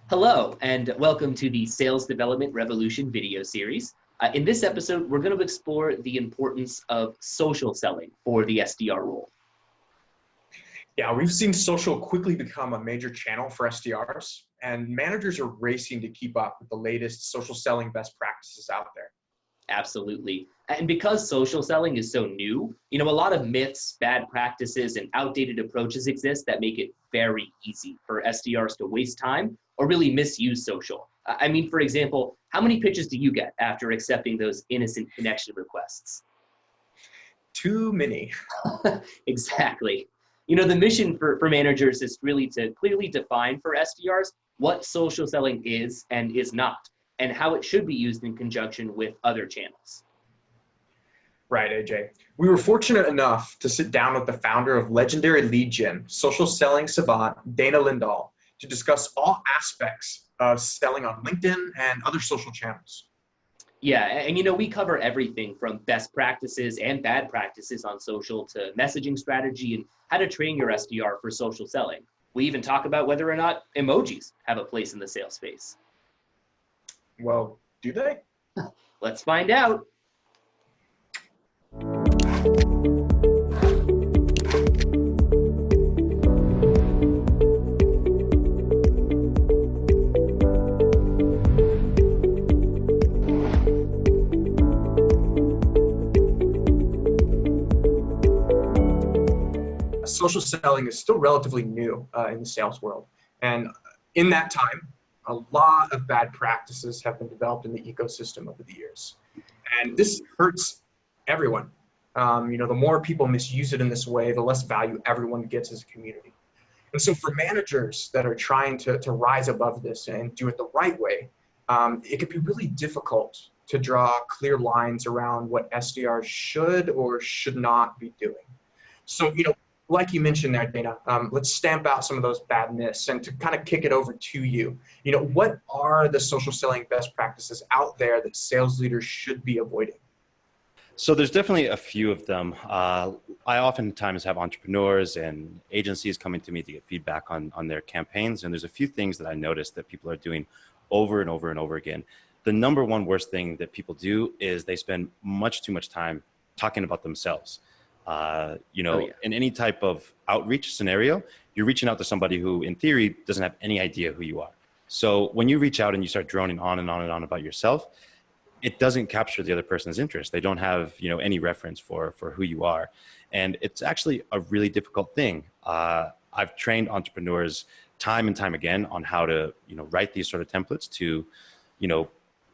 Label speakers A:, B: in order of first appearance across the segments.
A: Hello, and welcome to the Sales Development Revolution video series. In this episode, we're going to explore the importance of social selling for the SDR role.
B: Yeah, we've seen social quickly become a major channel for SDRs, and managers are racing to keep up with the latest social selling best practices out there.
A: Absolutely. And because social selling is so new, a lot of myths, bad practices, and outdated approaches exist that make it very easy for SDRs to waste time or really misuse social. For example, how many pitches do you get after accepting those innocent connection requests?
B: Too many.
A: Exactly. The mission for managers is really to clearly define for SDRs what social selling is and is not, and how it should be used in conjunction with other channels.
B: Right, AJ. We were fortunate enough to sit down with the founder of Legendary Leadgen, social selling savant, Dana Lindahl, to discuss all aspects of selling on LinkedIn and other social channels.
A: Yeah, and we cover everything from best practices and bad practices on social to messaging strategy and how to train your SDR for social selling. We even talk about whether or not emojis have a place in the sales space.
B: Well, do they?
A: Let's find out.
B: Social selling is still relatively new in the sales world. And in that time, a lot of bad practices have been developed in the ecosystem over the years. And this hurts everyone. The more people misuse it in this way, the less value everyone gets as a community. And so for managers that are trying to rise above this and do it the right way, it can be really difficult to draw clear lines around what SDRs should or should not be doing. So, like you mentioned there, Dana, let's stamp out some of those bad myths and to kind of kick it over to you. What are the social selling best practices out there that sales leaders should be avoiding?
C: So there's definitely a few of them. I oftentimes have entrepreneurs and agencies coming to me to get feedback on their campaigns. And there's a few things that I noticed that people are doing over and over and over again. The number one worst thing that people do is they spend much too much time talking about themselves. In any type of outreach scenario, you're reaching out to somebody who in theory doesn't have any idea who you are. So when you reach out and you start droning on and on and on about yourself, it doesn't capture the other person's interest. They don't have, any reference for who you are. And it's actually a really difficult thing. I've trained entrepreneurs time and time again on how to, write these sort of templates to,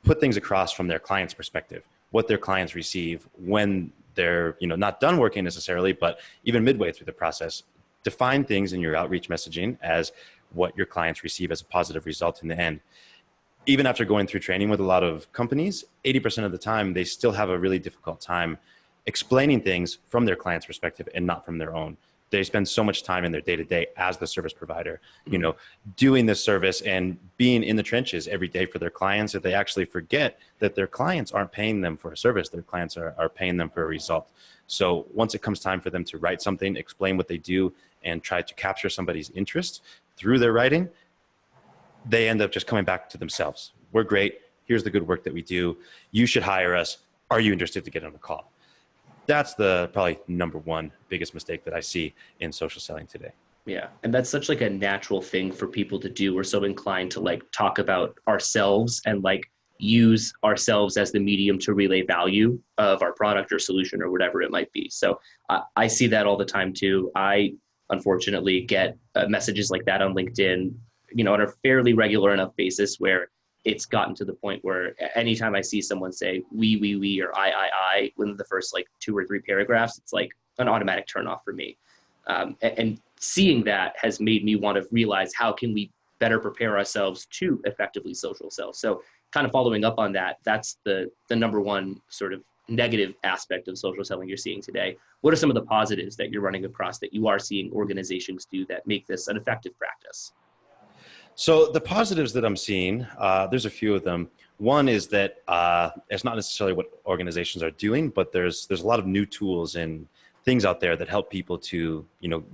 C: put things across from their client's perspective, what their clients receive when they're not done working necessarily, but even midway through the process. Define things in your outreach messaging as what your clients receive as a positive result in the end. Even after going through training with a lot of companies, 80% of the time, they still have a really difficult time explaining things from their client's perspective and not from their own. They spend so much time in their day-to-day as the service provider, doing this service and being in the trenches every day for their clients that they actually forget that their clients aren't paying them for a service. Their clients are paying them for a result. So once it comes time for them to write something, explain what they do, and try to capture somebody's interest through their writing, they end up just coming back to themselves. We're great. Here's the good work that we do. You should hire us. Are you interested to get on a call? That's the probably number one biggest mistake that I see in social selling today.
A: Yeah, and that's such a natural thing for people to do. We're so inclined to talk about ourselves and use ourselves as the medium to relay value of our product or solution or whatever it might be. So I see that all the time too. I unfortunately get messages like that on LinkedIn, on a fairly regular enough basis where it's gotten to the point where anytime I see someone say we or I within the first 2 or 3 paragraphs, it's an automatic turnoff for me. And seeing that has made me want to realize how can we better prepare ourselves to effectively social sell. So kind of following up on that, that's the number one sort of negative aspect of social selling you're seeing today. What are some of the positives that you're running across that you are seeing organizations do that make this an effective practice?
C: So the positives that I'm seeing, there's a few of them. One is that it's not necessarily what organizations are doing, but there's a lot of new tools in things out there that help people to,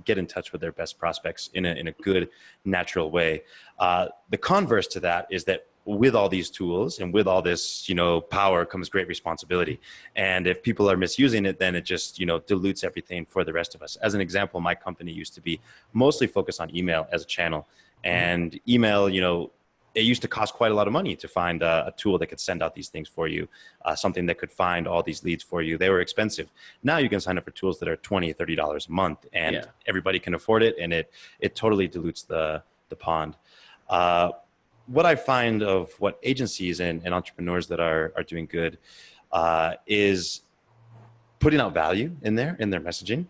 C: get in touch with their best prospects in a good, natural way. The converse to that is that with all these tools and with all this, power comes great responsibility. And if people are misusing it, then it just, dilutes everything for the rest of us. As an example, my company used to be mostly focused on email as a channel, and email, it used to cost quite a lot of money to find a tool that could send out these things for you, something that could find all these leads for you. They were expensive. Now you can sign up for tools that are $20, $30 a month, and everybody can afford it, and it totally dilutes the pond. What I find of what agencies and entrepreneurs that are doing good is putting out value in their messaging,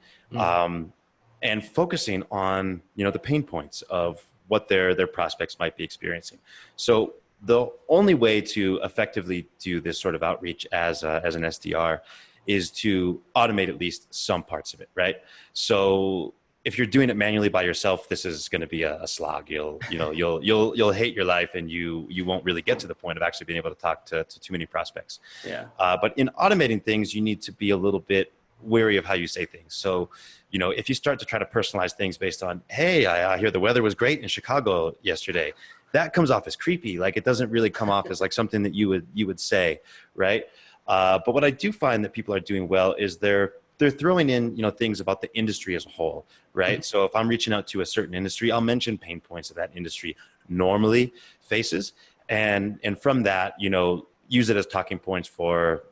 C: and focusing on, the pain points of what their prospects might be experiencing. So the only way to effectively do this sort of outreach as an SDR is to automate at least some parts of it, right? So if you're doing it manually by yourself, this is going to be a slog. You'll hate your life, and you won't really get to the point of actually being able to talk to too many prospects.
A: Yeah.
C: But in automating things, you need to be a little bit wary of how you say things. So, if you start to try to personalize things based on, hey, I hear the weather was great in Chicago yesterday, that comes off as creepy. Like, it doesn't really come off as like something that you would say, right? But what I do find that people are doing well is they're throwing in, things about the industry as a whole, right? So if I'm reaching out to a certain industry, I'll mention pain points that that industry normally faces. And from that, use it as talking points for,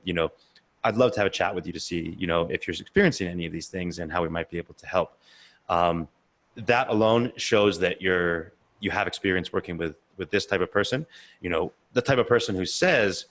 C: I'd love to have a chat with you to see, if you're experiencing any of these things and how we might be able to help. That alone shows that you have experience working with this type of person. The type of person who says,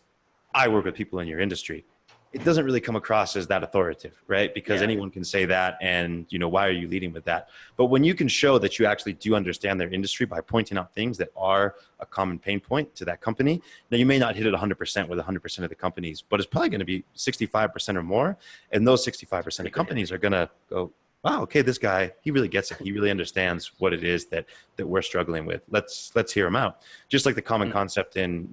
C: I work with people in your industry, it doesn't really come across as that authoritative, right? Because anyone can say that, and why are you leading with that? But when you can show that you actually do understand their industry by pointing out things that are a common pain point to that company, now you may not hit it 100% with 100% of the companies, but it's probably going to be 65% or more, and those 65% of companies are going to go, wow, okay, this guy, he really gets it. He really understands what it is that we're struggling with. Let's hear him out. Just like the common concept in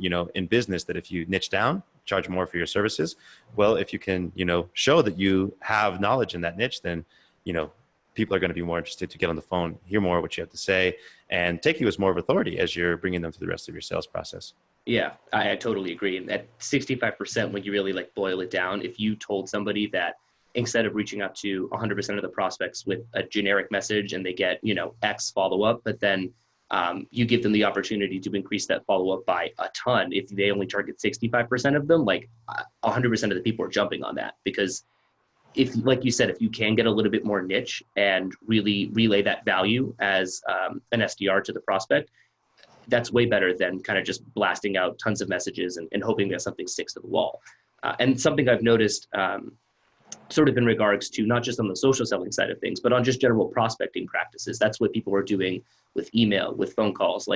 C: business, that if you niche down, charge more for your services. Well, if you can, show that you have knowledge in that niche, then, people are going to be more interested to get on the phone, hear more what you have to say, and take you as more of authority as you're bringing them through the rest of your sales process.
A: Yeah, I totally agree. And at 65%, when you really boil it down, if you told somebody that instead of reaching out to 100% of the prospects with a generic message and they get, X follow-up, but then you give them the opportunity to increase that follow-up by a ton. If they only target 65% of them, 100% of the people are jumping on that, because if, like you said, if you can get a little bit more niche and really relay that value as an SDR to the prospect, that's way better than kind of just blasting out tons of messages and hoping that something sticks to the wall. And something I've noticed sort of in regards to not just on the social selling side of things, but on just general prospecting practices. That's what people are doing with email, with phone calls.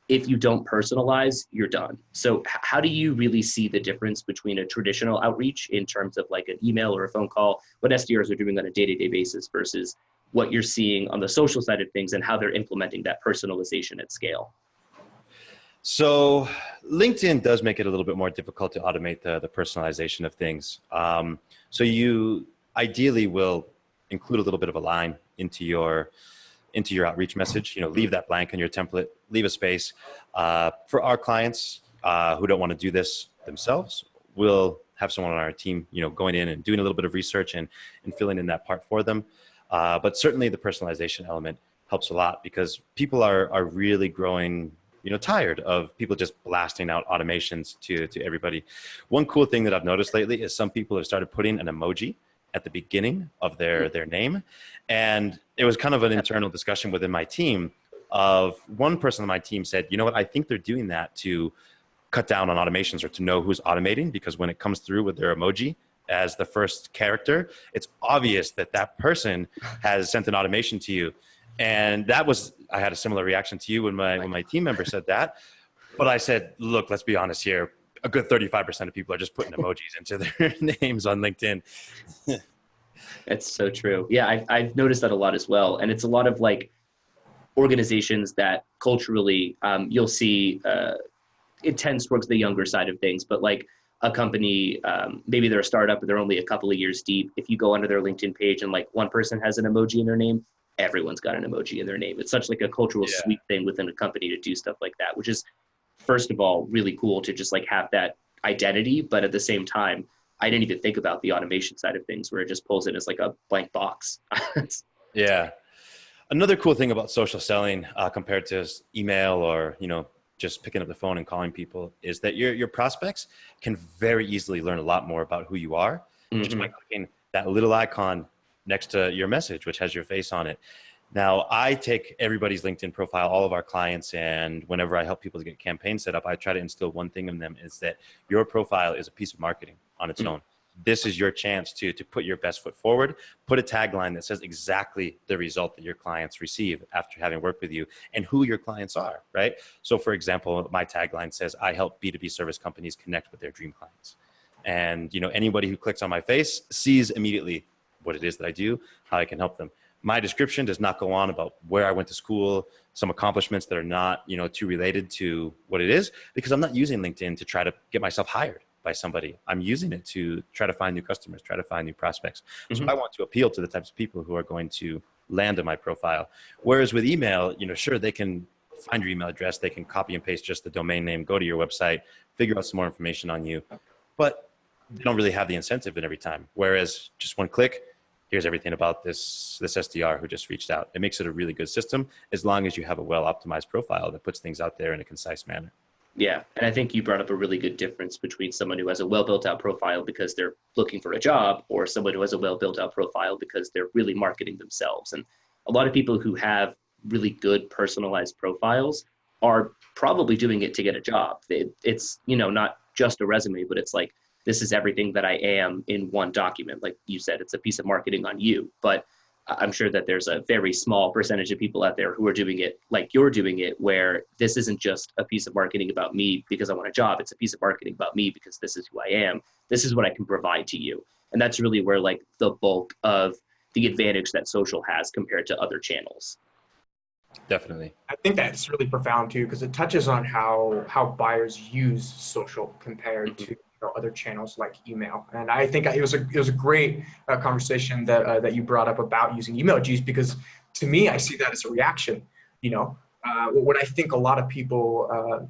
A: If you don't personalize, you're done. So how do you really see the difference between a traditional outreach in terms of an email or a phone call, what SDRs are doing on a day-to-day basis versus what you're seeing on the social side of things and how they're implementing that personalization at scale?
C: So LinkedIn does make it a little bit more difficult to automate the personalization of things. So you ideally will include a little bit of a line into your outreach message. Leave that blank in your template, leave a space. For our clients who don't want to do this themselves, we'll have someone on our team, going in and doing a little bit of research and filling in that part for them. But certainly the personalization element helps a lot, because people are really growing tired of people just blasting out automations to everybody. One cool thing that I've noticed lately is some people have started putting an emoji at the beginning of their name. And it was kind of an internal discussion within my team of one person on my team said, you know what, I think they're doing that to cut down on automations or to know who's automating, because when it comes through with their emoji as the first character, it's obvious that that person has sent an automation to you. And I had a similar reaction to you when my team member said that. But I said, look, let's be honest here. A good 35% of people are just putting emojis into their names on LinkedIn.
A: That's so true. Yeah, I've noticed that a lot as well. And it's a lot of organizations that culturally you'll see it tends towards the younger side of things. But a company, maybe they're a startup, but they're only a couple of years deep. If you go under their LinkedIn page and like one person has an emoji in their name, everyone's got an emoji in their name. It's such like a cultural sweet thing within a company to do stuff like that, which is, first of all, really cool to just like have that identity. But at the same time, I didn't even think about the automation side of things where it just pulls in as like a blank box.
C: Yeah. Another cool thing about social selling compared to email or, just picking up the phone and calling people is that your prospects can very easily learn a lot more about who you are just by clicking that little icon next to your message, which has your face on it. Now, I take everybody's LinkedIn profile, all of our clients, and whenever I help people to get campaigns set up, I try to instill one thing in them is that your profile is a piece of marketing on its own. This is your chance to put your best foot forward, put a tagline that says exactly the result that your clients receive after having worked with you and who your clients are, right? So for example, my tagline says, I help B2B service companies connect with their dream clients. And anybody who clicks on my face sees immediately what it is that I do, how I can help them. My description does not go on about where I went to school, some accomplishments that are not, too related to what it is, because I'm not using LinkedIn to try to get myself hired by somebody. I'm using it to try to find new customers, try to find new prospects. So I want to appeal to the types of people who are going to land on my profile. Whereas with email, sure, they can find your email address, they can copy and paste just the domain name, go to your website, figure out some more information on you, but they don't really have the incentive in every time. Whereas just one click, here's everything about this SDR who just reached out. It makes it a really good system as long as you have a well-optimized profile that puts things out there in a concise manner.
A: Yeah, and I think you brought up a really good difference between someone who has a well-built-out profile because they're looking for a job or someone who has a well-built-out profile because they're really marketing themselves. And a lot of people who have really good personalized profiles are probably doing it to get a job. It's, not just a resume, but it's like, this is everything that I am in one document. Like you said, it's a piece of marketing on you. But I'm sure that there's a very small percentage of people out there who are doing it like you're doing it, where this isn't just a piece of marketing about me because I want a job. It's a piece of marketing about me because this is who I am. This is what I can provide to you. And that's really where like the bulk of the advantage that social has compared to other channels.
C: Definitely.
B: I think that's really profound too, because it touches on how buyers use social compared to other channels like email. And I think it was a great conversation that you brought up about using emojis, because to me, I see that as a reaction. What I think a lot of people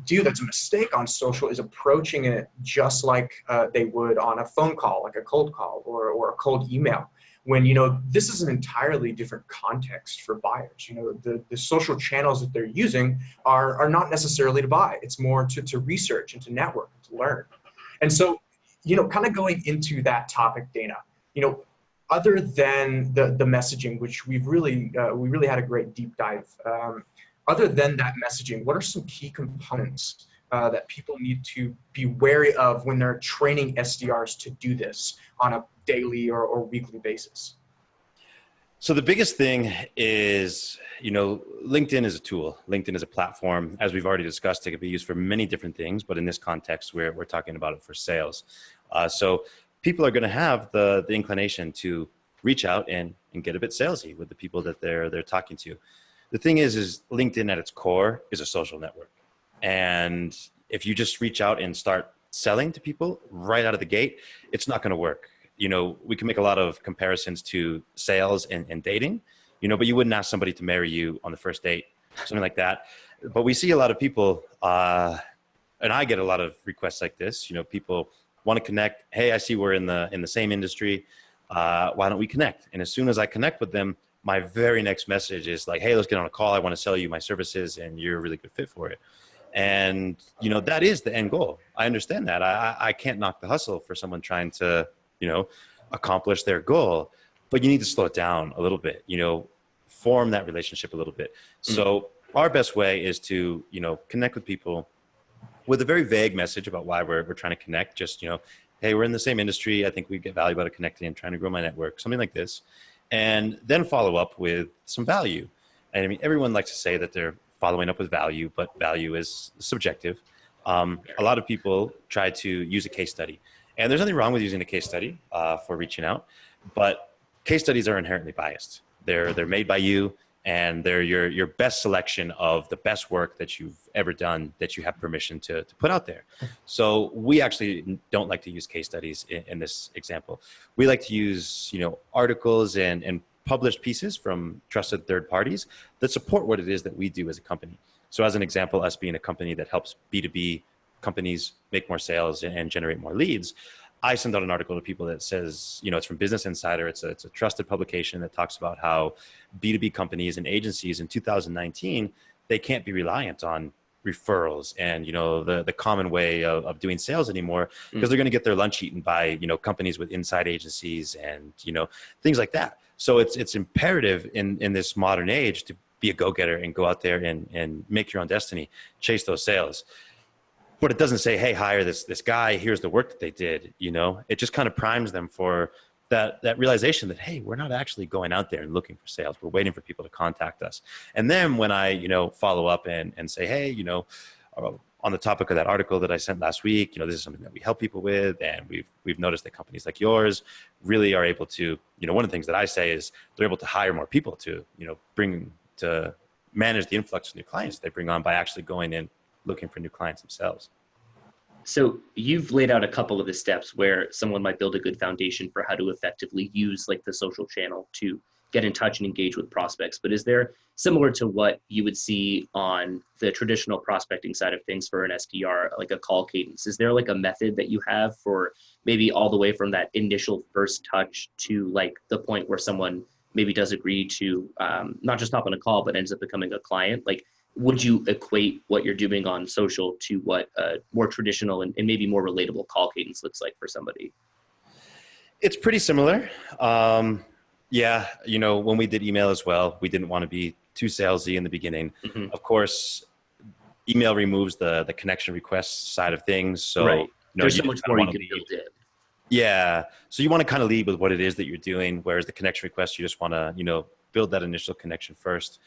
B: do that's a mistake on social is approaching it just like they would on a phone call, like a cold call or a cold email. When, this is an entirely different context for buyers. The social channels that they're using are not necessarily to buy. It's more to research and to network, and to learn. And so, kind of going into that topic, Dana, other than the messaging, which we really had a great deep dive, other than that messaging, what are some key components that people need to be wary of when they're training SDRs to do this on a daily or weekly basis?
C: So the biggest thing is, LinkedIn is a tool. LinkedIn is a platform. As we've already discussed, it can be used for many different things, but in this context, we're talking about it for sales. So people are going to have the inclination to reach out and get a bit salesy with the people that they're talking to. The thing is LinkedIn at its core is a social network. And if you just reach out and start selling to people right out of the gate, it's not going to work. We can make a lot of comparisons to sales and dating, but you wouldn't ask somebody to marry you on the first date, something like that. But we see a lot of people, and I get a lot of requests like this. People want to connect. Hey, I see we're in the same industry. Why don't we connect? And as soon as I connect with them, my very next message is like, hey, let's get on a call. I want to sell you my services and you're a really good fit for it. And, that is the end goal. I understand that. I can't knock the hustle for someone trying to, accomplish their goal, but you need to slow it down a little bit, form that relationship a little bit. So our best way is to, connect with people with a very vague message about why we're trying to connect. Just, hey, we're in the same industry. I think we get value out of connecting and trying to grow my network, something like this. And then follow up with some value. And I mean, everyone likes to say that they're following up with value, but value is subjective. A lot of people try to use a case study. And there's nothing wrong with using a case study for reaching out, but case studies are inherently biased. They're made by you, and they're your best selection of the best work that you've ever done that you have permission to put out there. So we actually don't like to use case studies in this example. We like to use, articles and published pieces from trusted third parties that support what it is that we do as a company. So as an example, us being a company that helps B2B companies make more sales and generate more leads, I send out an article to people that says, it's from Business Insider. It's a trusted publication that talks about how B2B companies and agencies in 2019, they can't be reliant on referrals and, the common way of doing sales anymore, because they're going to get their lunch eaten by, companies with inside agencies and, things like that. So it's imperative in this modern age to be a go-getter and go out there and make your own destiny, chase those sales. But it doesn't say, hey, hire this guy, here's the work that they did, It just kind of primes them for that realization that, hey, we're not actually going out there and looking for sales. We're waiting for people to contact us. And then when I, follow up and say, hey, on the topic of that article that I sent last week, this is something that we help people with. And we've noticed that companies like yours really are able to, one of the things that I say is they're able to hire more people to, to manage the influx of new clients they bring on by actually going in, looking for new clients themselves.
A: So you've laid out a couple of the steps where someone might build a good foundation for how to effectively use like the social channel to get in touch and engage with prospects. But is there, similar to what you would see on the traditional prospecting side of things for an SDR, like a call cadence, is there like a method that you have for maybe all the way from that initial first touch to like the point where someone maybe does agree to not just hop on a call, but ends up becoming a client? Like, would you equate what you're doing on social to what a more traditional and maybe more relatable call cadence looks like for somebody?
C: It's pretty similar. Yeah, when we did email as well, we didn't want to be too salesy in the beginning. Mm-hmm. Of course, email removes the connection request side of things. So
A: right. There's so much more you can build in.
C: Yeah. So you want to kind of lead with what it is that you're doing, whereas the connection request, you just want to, build that initial connection first.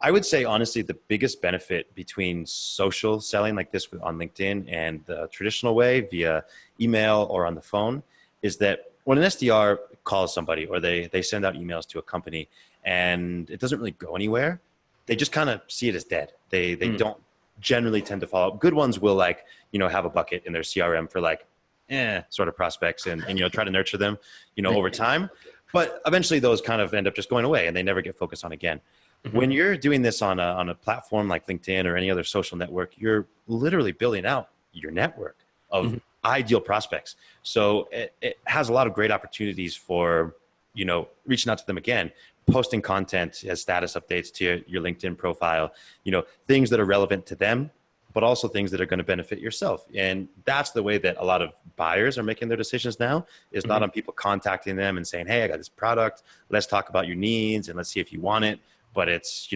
C: I would say, honestly, the biggest benefit between social selling like this on LinkedIn and the traditional way via email or on the phone is that when an SDR calls somebody or they send out emails to a company and it doesn't really go anywhere, they just kind of see it as dead. They don't generally tend to follow up. Good ones will have a bucket in their CRM for sort of prospects and try to nurture them, over time. But eventually those kind of end up just going away and they never get focused on again. Mm-hmm. When you're doing this on a platform like LinkedIn or any other social network, you're literally building out your network of ideal prospects. So it has a lot of great opportunities for, reaching out to them again, posting content as status updates to your LinkedIn profile, things that are relevant to them, but also things that are going to benefit yourself. And that's the way that a lot of buyers are making their decisions now, is not on people contacting them and saying, hey, I got this product, let's talk about your needs and let's see if you want it. But it's,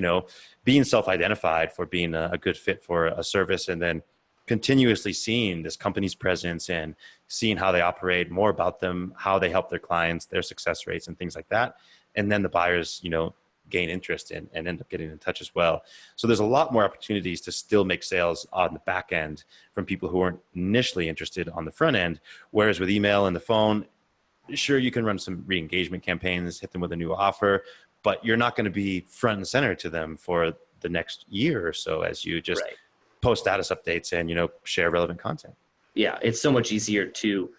C: being self-identified for being a good fit for a service and then continuously seeing this company's presence and seeing how they operate, more about them, how they help their clients, their success rates and things like that. And then the buyers, gain interest in and end up getting in touch as well. So there's a lot more opportunities to still make sales on the back end from people who weren't initially interested on the front end. Whereas with email and the phone, sure, you can run some re-engagement campaigns, hit them with a new offer, but you're not going to be front and center to them for the next year or so as you just post status updates and, share relevant content.
A: Yeah, it's so much easier to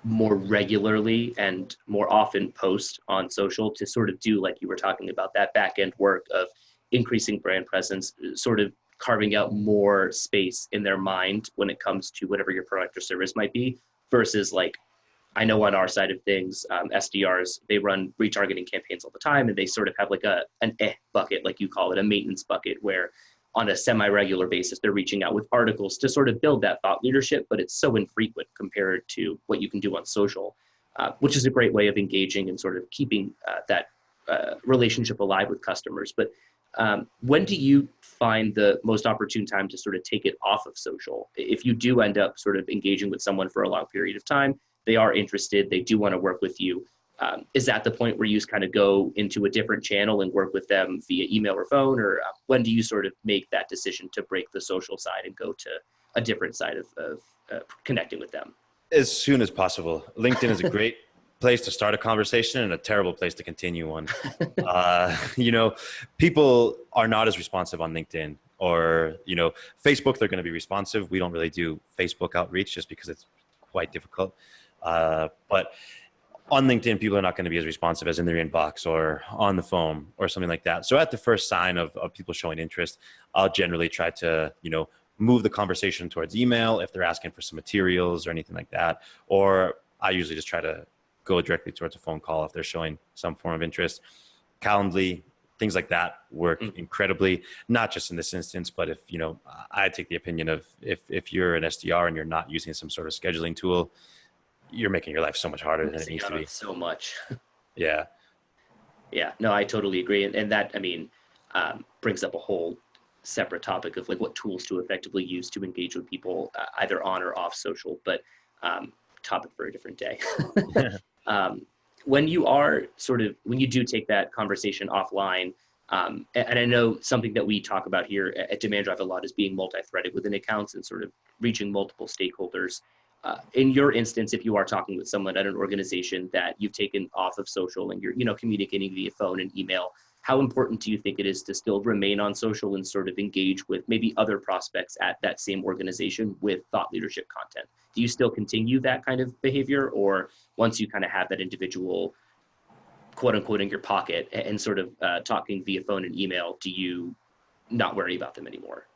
A: more regularly and more often post on social to sort of do, like you were talking about, that back end work of increasing brand presence, sort of carving out more space in their mind when it comes to whatever your product or service might be, versus I know on our side of things, SDRs, they run retargeting campaigns all the time, and they sort of have an bucket, like you call it, a maintenance bucket, where on a semi-regular basis, they're reaching out with articles to sort of build that thought leadership, but it's so infrequent compared to what you can do on social, which is a great way of engaging and sort of keeping that relationship alive with customers. But when do you find the most opportune time to sort of take it off of social? If you do end up sort of engaging with someone for a long period of time, they are interested, they do want to work with you. Is that the point where you kind of go into a different channel and work with them via email or phone? Or when do you sort of make that decision to break the social side and go to a different side of connecting with them?
C: As soon as possible. LinkedIn is a great place to start a conversation and a terrible place to continue one. You know, people are not as responsive on LinkedIn or, you know, Facebook, they're going to be responsive. We don't really do Facebook outreach just because it's quite difficult. But on LinkedIn, people are not going to be as responsive as in their inbox or on the phone or something like that. So at the first sign of people showing interest, I'll generally try to, you know, move the conversation towards email if they're asking for some materials or anything like that. Or I usually just try to go directly towards a phone call if they're showing some form of interest. Calendly, things like that work incredibly, not just in this instance, but if, you know, I take the opinion of if you're an SDR and you're not using some sort of scheduling tool, you're making your life so much harder than it needs to be.
A: So much.
C: Yeah.
A: Yeah, no, I totally agree. And that, I mean, brings up a whole separate topic of like what tools to effectively use to engage with people either on or off social, but topic for a different day. When you are when you do take that conversation offline, and I know something that we talk about here at Demand Drive a lot is being multi-threaded within accounts and sort of reaching multiple stakeholders. In your instance, if you are talking with someone at an organization that you've taken off of social and you're, you know, communicating via phone and email, how important do you think it is to still remain on social and sort of engage with maybe other prospects at that same organization with thought leadership content? Do you still continue that kind of behavior, or once you kind of have that individual quote unquote in your pocket and sort of talking via phone and email, do you not worry about them anymore?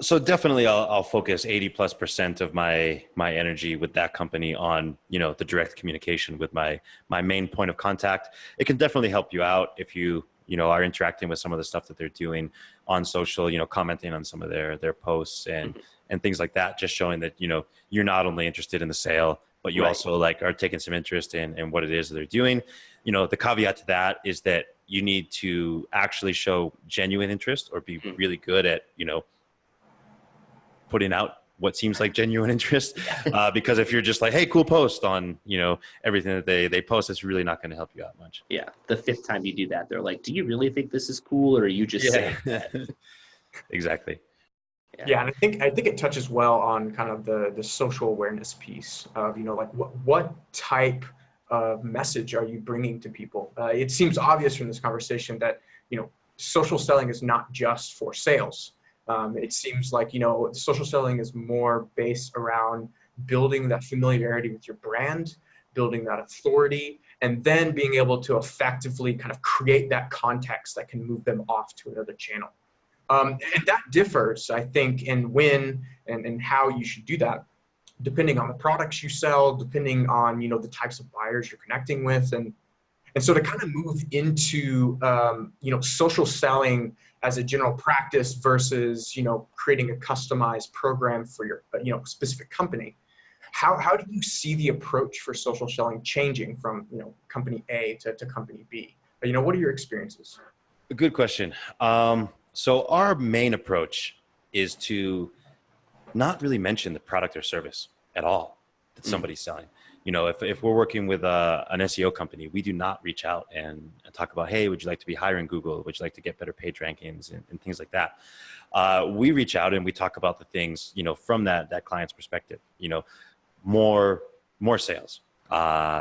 C: So definitely I'll focus 80+% of my energy with that company on, you know, the direct communication with my main point of contact. It can definitely help you out if you know, are interacting with some of the stuff that they're doing on social, you know, commenting on some of their posts and things like that, just showing that, you know, you're not only interested in the sale, but you also like are taking some interest in what it is that they're doing. You know, the caveat to that is that you need to actually show genuine interest or be really good at, you know, putting out what seems like genuine interest. Because if you're just like, hey, cool post on, you know, everything that they post, it's really not going to help you out much.
A: Yeah. The fifth time you do that, they're like, do you really think this is cool? Or are you just saying that?
C: Exactly.
B: Yeah, and I think it touches well on kind of the social awareness piece of, you know, like what type of message are you bringing to people? It seems obvious from this conversation that, you know, social selling is not just for sales. It seems like, you know, social selling is more based around building that familiarity with your brand, building that authority, and then being able to effectively kind of create that context that can move them off to another channel. And that differs, I think, in when and how you should do that, depending on the products you sell, depending on, you know, the types of buyers you're connecting with. And so to kind of move into, you know, social selling as a general practice versus, you know, creating a customized program for your, you know, specific company, how do you see the approach for social selling changing from, you know, company A to company B? You know, what are your experiences?
C: A good question. So our main approach is to not really mention the product or service at all that somebody's selling. You know, if we're working with an SEO company, we do not reach out and talk about, hey, would you like to be higher in Google? Would you like to get better page rankings and things like that? We reach out and we talk about the things, you know, from that client's perspective, you know, more sales,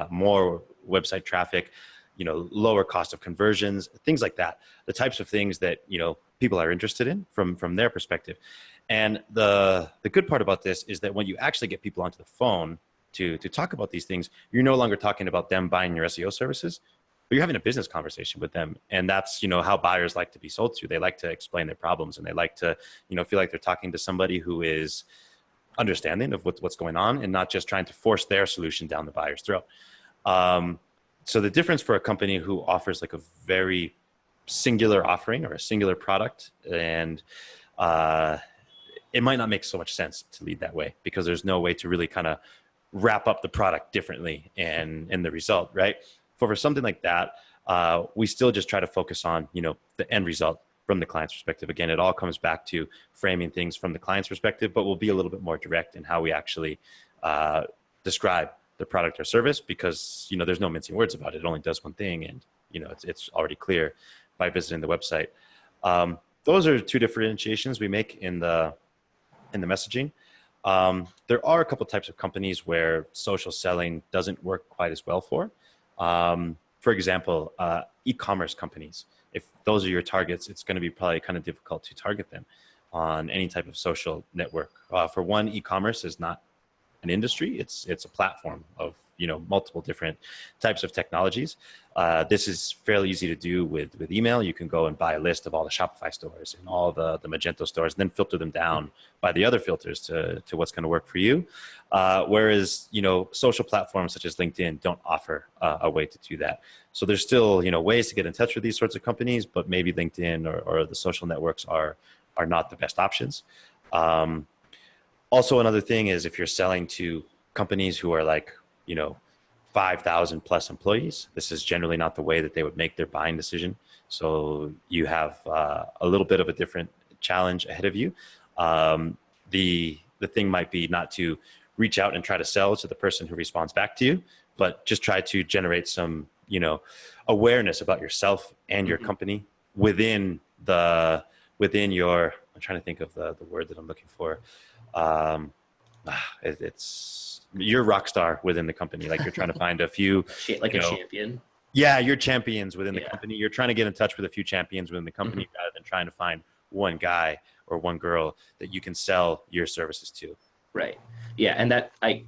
C: more website traffic, you know, lower cost of conversions, things like that. The types of things that, you know, people are interested in from their perspective. And the good part about this is that when you actually get people onto the phone to talk about these things, you're no longer talking about them buying your SEO services, but you're having a business conversation with them. And that's, you know, how buyers like to be sold to. They like to explain their problems and they like to, you know, feel like they're talking to somebody who is understanding of what's going on and not just trying to force their solution down the buyer's throat. So the difference for a company who offers like a very singular offering or a singular product, and it might not make so much sense to lead that way because there's no way to really kind of wrap up the product differently and the result, right? For something like that, we still just try to focus on, you know, the end result from the client's perspective. Again, it all comes back to framing things from the client's perspective, but we'll be a little bit more direct in how we actually describe the product or service because, you know, there's no mincing words about it. It only does one thing and, you know, it's already clear by visiting the website. Those are two differentiations we make in the messaging. There are a couple types of companies where social selling doesn't work quite as well for. For example, e-commerce companies. If those are your targets, it's going to be probably kind of difficult to target them on any type of social network. For one, e-commerce is not an industry. It's a platform of multiple different types of technologies. This is fairly easy to do with email. You can go and buy a list of all the Shopify stores and all the Magento stores, and then filter them down by the other filters to what's going to work for you. Whereas social platforms such as LinkedIn don't offer a way to do that. So there's still ways to get in touch with these sorts of companies, but maybe LinkedIn or the social networks are not the best options. Also, another thing is if you're selling to companies who are like 5,000 plus employees, this is generally not the way that they would make their buying decision. So you have a little bit of a different challenge ahead of you. The thing might be not to reach out and try to sell to the person who responds back to you, but just try to generate some awareness about yourself and your company within your, I'm trying to think of the word that I'm looking for. It's you're rock star within the company. Like you're trying to find a few,
A: like a champion.
C: Yeah, you're champions within the company. You're trying to get in touch with a few champions within the company rather than trying to find one guy or one girl that you can sell your services to.
A: Right. Yeah, and that I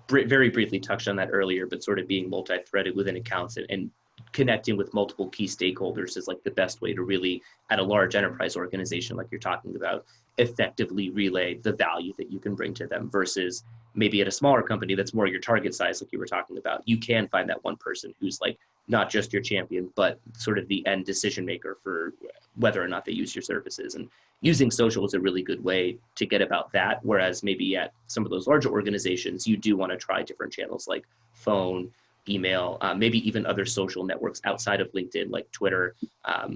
A: very briefly touched on that earlier, but sort of being multi-threaded within accounts and connecting with multiple key stakeholders is like the best way to really, at a large enterprise organization like you're talking about, effectively relay the value that you can bring to them versus maybe at a smaller company that's more your target size, like you were talking about. You can find that one person who's like not just your champion, but sort of the end decision maker for whether or not they use your services. And using social is a really good way to get about that. Whereas maybe at some of those larger organizations, you do want to try different channels like phone, email, maybe even other social networks outside of LinkedIn, like Twitter. I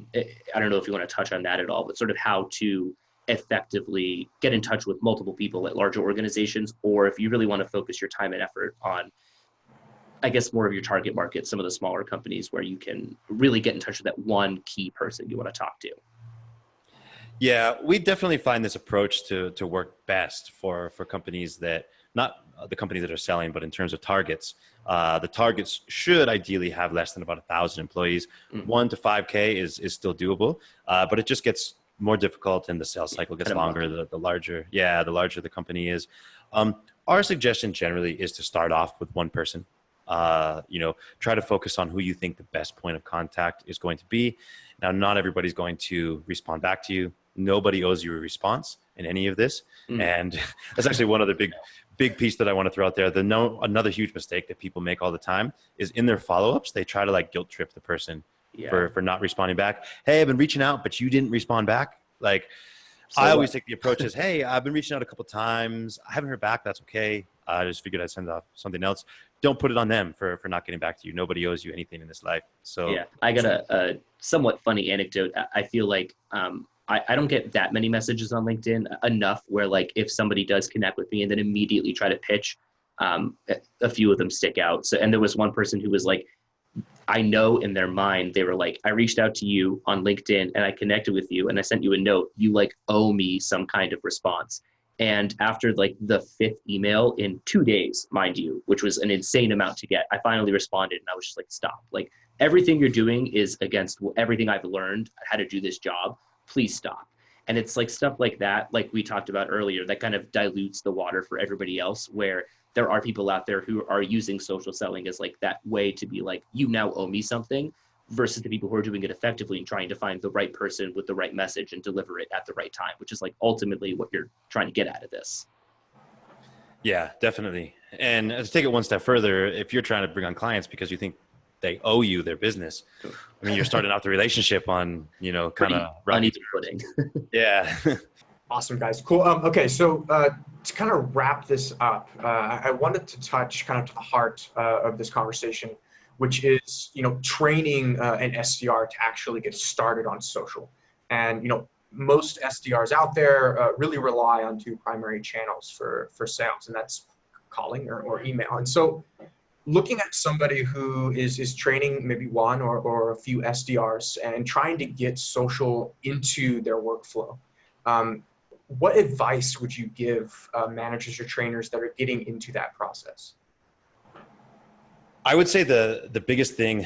A: don't know if you want to touch on that at all, but sort of how to effectively get in touch with multiple people at larger organizations, or if you really want to focus your time and effort on, I guess, more of your target market, some of the smaller companies where you can really get in touch with that one key person you want to talk to.
C: Yeah, we definitely find this approach to work best for companies that, not the companies that are selling, but in terms of targets. The targets should ideally have less than about 1,000 employees. 1 to 5K is still doable, but it just gets more difficult and the sales cycle gets longer the larger the company is. Our suggestion generally is to start off with one person. Try to focus on who you think the best point of contact is going to be. Now, not everybody's going to respond back to you. Nobody owes you a response in any of this. And that's actually one other big piece that I want to throw out there. Another huge mistake that people make all the time is in their follow-ups, they try to like guilt trip the person for not responding back. Hey, I've been reaching out, but you didn't respond back. Like, so I always take the approach is, hey, I've been reaching out a couple of times. I haven't heard back. That's okay. I just figured I'd send off something else. Don't put it on them for not getting back to you. Nobody owes you anything in this life. So
A: yeah, I got a somewhat funny anecdote. I feel like I don't get that many messages on LinkedIn enough where like if somebody does connect with me and then immediately try to pitch, a few of them stick out. So, and there was one person who was like, I know in their mind, they were like, I reached out to you on LinkedIn and I connected with you and I sent you a note. You like owe me some kind of response. And after like the 5th email in 2 days, mind you, which was an insane amount to get, I finally responded and I was just like, stop. Like everything you're doing is against everything I've learned how to do this job. Please stop. And it's like stuff like that, like we talked about earlier, that kind of dilutes the water for everybody else, where there are people out there who are using social selling as like that way to be like, you now owe me something, versus the people who are doing it effectively and trying to find the right person with the right message and deliver it at the right time, which is like ultimately what you're trying to get out of this.
C: Yeah, definitely. And to take it one step further, if you're trying to bring on clients because you think they owe you their business, I mean, you're starting out the relationship on, kind of
A: uneven footing.
C: Yeah.
B: Awesome, guys. Cool. Okay, so to kind of wrap this up, I wanted to touch kind of to the heart of this conversation, which is, training an SDR to actually get started on social. And, most SDRs out there really rely on 2 primary channels for sales, and that's calling or email. And so looking at somebody who is training maybe one or a few SDRs and trying to get social into their workflow, what advice would you give managers or trainers that are getting into that process?
C: I would say the biggest thing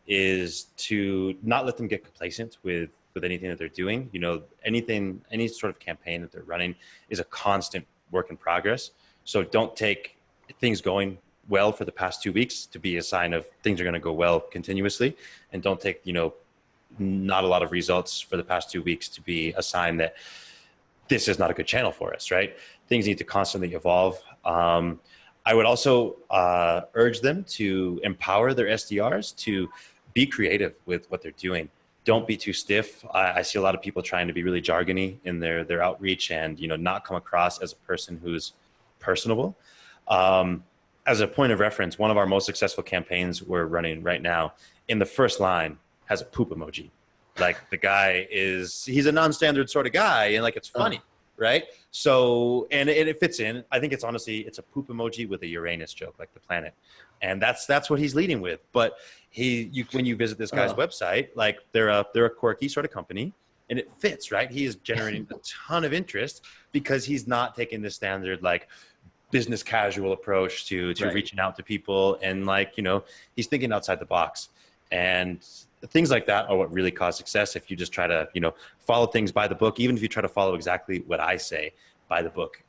C: is to not let them get complacent with anything that they're doing. You know, any sort of campaign that they're running is a constant work in progress. So don't take things going well for the past 2 weeks to be a sign of things are going to go well continuously, and don't take, you know, not a lot of results for the past 2 weeks to be a sign that this is not a good channel for us, right? Things need to constantly evolve. I would also urge them to empower their SDRs to be creative with what they're doing. Don't be too stiff. I see a lot of people trying to be really jargony in their outreach, and, you know, not come across as a person who's personable. As a point of reference, one of our most successful campaigns we're running right now, in the first line has a poop emoji. Like, the guy he's a non-standard sort of guy, and like, it's funny, right? So, and it fits in. I think it's a poop emoji with a Uranus joke, like the planet. And that's what he's leading with. But when you visit this guy's website, like, they're a quirky sort of company, and it fits, right? He is generating a ton of interest because he's not taking the standard, like, business casual approach to
A: Right.
C: reaching out to people. And, like, you know, he's thinking outside the box. And things like that are what really cause success. If you just try to, you know, follow things by the book, even if you try to follow exactly what I say by the book,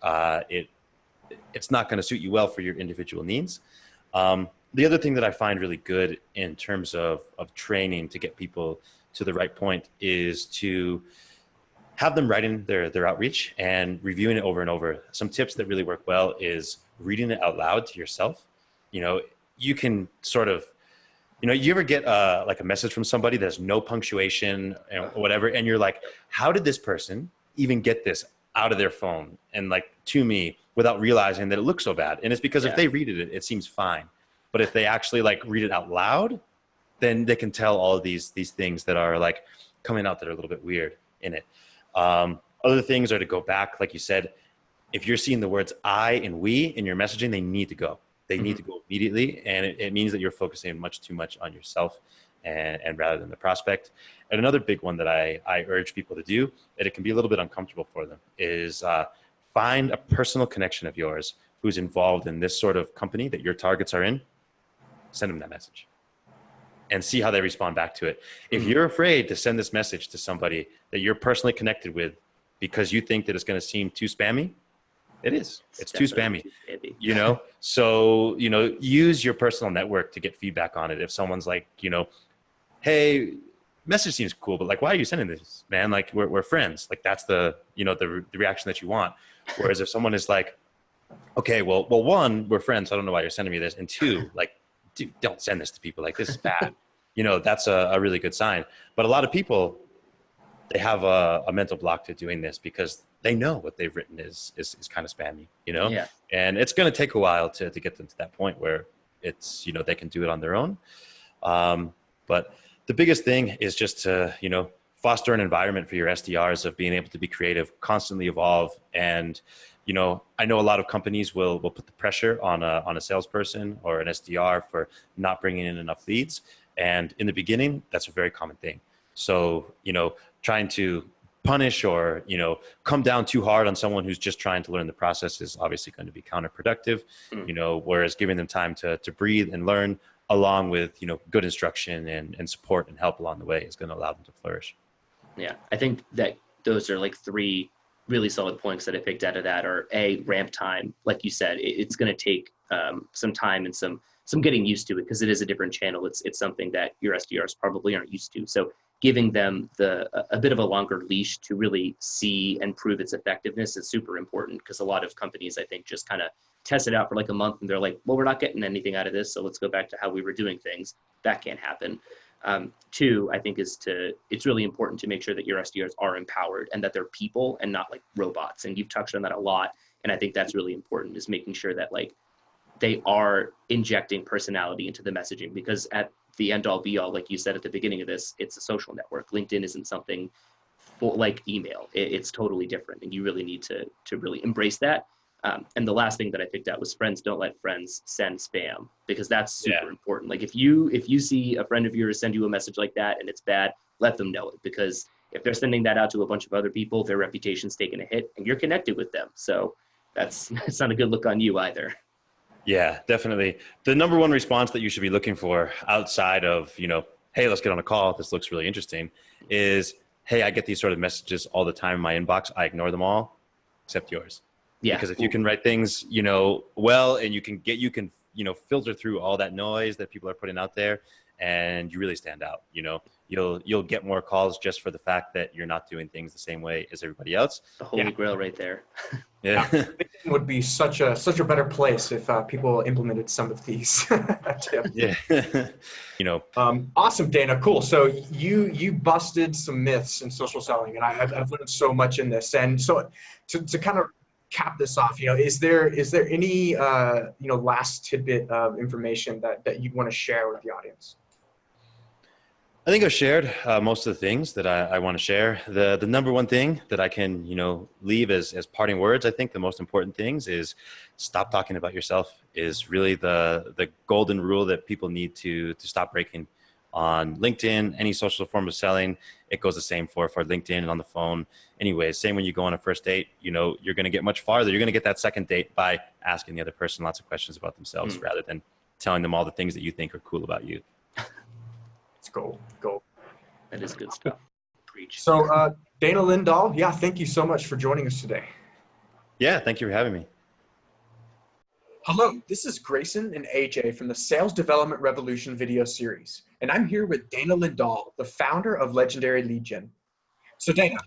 C: it's not going to suit you well for your individual needs. The other thing that I find really good in terms of training to get people to the right point is to have them writing their outreach and reviewing it over and over. Some tips that really work well is reading it out loud to yourself. You know, you can sort of, you know, you ever get like a message from somebody that has no punctuation or whatever, and you're like, how did this person even get this out of their phone and, like, to me, without realizing that it looks so bad? And it's because if they read it, it seems fine. But if they actually, like, read it out loud, then they can tell all of these things that are, like, coming out that are a little bit weird in it. Other things are to go back, like you said. If you're seeing the words I and we in your messaging, they need to go. They need to go immediately, and it means that you're focusing much too much on yourself and rather than the prospect. And another big one that I urge people to do, and it can be a little bit uncomfortable for them, is find a personal connection of yours who's involved in this sort of company that your targets are in. Send them that message and see how they respond back to it. If you're afraid to send this message to somebody that you're personally connected with because you think that it's going to seem too spammy, it is. It's too spammy, you know? So, you know, use your personal network to get feedback on it. If someone's like, you know, hey, message seems cool, but, like, why are you sending this, man? Like, we're friends. Like, that's the, you know, the reaction that you want. Whereas if someone is like, okay, well, one, we're friends, so I don't know why you're sending me this. And two, like, dude, don't send this to people. Like, this is bad. You know, that's a really good sign. But a lot of people, they have a mental block to doing this because they know what they've written is kind of spammy, you know?
A: Yeah.
C: And it's going to take a while to get them to that point where it's, you know, they can do it on their own. But the biggest thing is just to, you know, foster an environment for your SDRs of being able to be creative, constantly evolve. And, you know, I know a lot of companies will put the pressure on a salesperson or an SDR for not bringing in enough leads. And in the beginning, that's a very common thing. So, you know, trying to punish or, you know, come down too hard on someone who's just trying to learn the process is obviously going to be counterproductive, you know, whereas giving them time to breathe and learn along with, you know, good instruction and support and help along the way is going to allow them to flourish.
A: Yeah. I think that those are, like, three really solid points that I picked out of that. Are ramp time. Like you said, it's going to take some time and some getting used to it because it is a different channel. It's something that your SDRs probably aren't used to. So giving them a bit of a longer leash to really see and prove its effectiveness is super important, because a lot of companies, I think, just kind of test it out for like a month and they're like, well, we're not getting anything out of this, so let's go back to how we were doing things. That can't happen. Two, I think, it's really important to make sure that your SDRs are empowered and that they're people and not like robots. And you've touched on that a lot. And I think that's really important, is making sure that, like, they are injecting personality into the messaging, because at the end all be all, like you said at the beginning of this, it's a social network. LinkedIn isn't something for like email. It's totally different. And you really need to really embrace that. And the last thing that I picked out was friends don't let friends send spam, because that's super important. Like, if you see a friend of yours send you a message like that and it's bad, let them know it, because if they're sending that out to a bunch of other people, their reputation's taking a hit and you're connected with them. So it's not a good look on you either.
C: Yeah, definitely. The number one response that you should be looking for outside of, hey, let's get on a call, this looks really interesting, is, hey, I get these sort of messages all the time in my inbox. I ignore them all except yours. Yeah. Because if you can write things, well, and you can filter through all that noise that people are putting out there, and you really stand out, you'll get more calls just for the fact that you're not doing things the same way as everybody else.
A: The holy grail right there.
C: Yeah.
B: LinkedIn would be such a better place if people implemented some of these tips.
C: Yeah.
B: Awesome, Dana. Cool. So you busted some myths in social selling, and I've learned so much in this. And so to kind of cap this off, is there any last tidbit of information that you'd want to share with the audience?
C: I think I've shared most of the things that I want to share. The number one thing that I can, leave as parting words, I think the most important things is stop talking about yourself is really the golden rule that people need to stop breaking on LinkedIn, any social form of selling. It goes the same for LinkedIn and on the phone. Anyways, same when you go on a first date, you're going to get much farther. You're going to get that second date by asking the other person lots of questions about themselves rather than telling them all the things that you think are cool about you.
B: Go.
A: That is good stuff. Preach.
B: So, Dana Lindahl, thank you so much for joining us today.
C: Yeah, thank you for having me.
B: Hello, this is Grayson and AJ from the Sales Development Revolution video series, and I'm here with Dana Lindahl, the founder of Legendary Leadgen. So, Dana,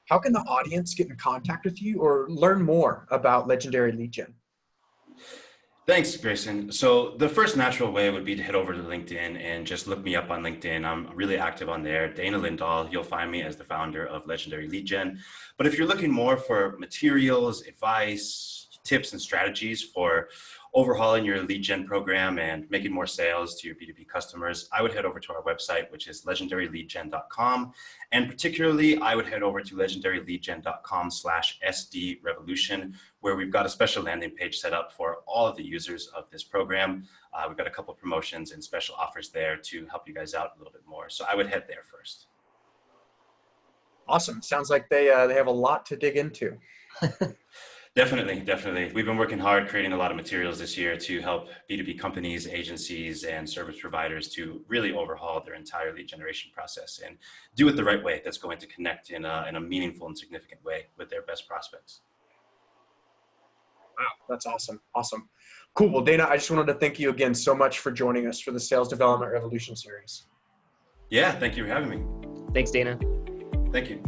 B: how can the audience get in contact with you or learn more about Legendary Leadgen?
C: Thanks, Grayson. So the first natural way would be to head over to LinkedIn and just look me up on LinkedIn. I'm really active on there. Dana Lindahl, you'll find me as the founder of Legendary Leadgen. But if you're looking more for materials, advice, tips, and strategies for overhauling your lead gen program and making more sales to your B2B customers, I would head over to our website, which is legendaryleadgen.com. And particularly, I would head over to legendaryleadgen.com/SDRevolution, where we've got a special landing page set up for all of the users of this program. We've got a couple of promotions and special offers there to help you guys out a little bit more. So I would head there first.
B: Awesome. Sounds like they have a lot to dig into.
C: Definitely. We've been working hard creating a lot of materials this year to help B2B companies, agencies, and service providers to really overhaul their entire lead generation process and do it the right way that's going to connect in a meaningful and significant way with their best prospects.
B: Wow, that's awesome. Cool. Well, Dana, I just wanted to thank you again so much for joining us for the Sales Development Revolution series.
C: Yeah, thank you for having me.
A: Thanks, Dana.
C: Thank you.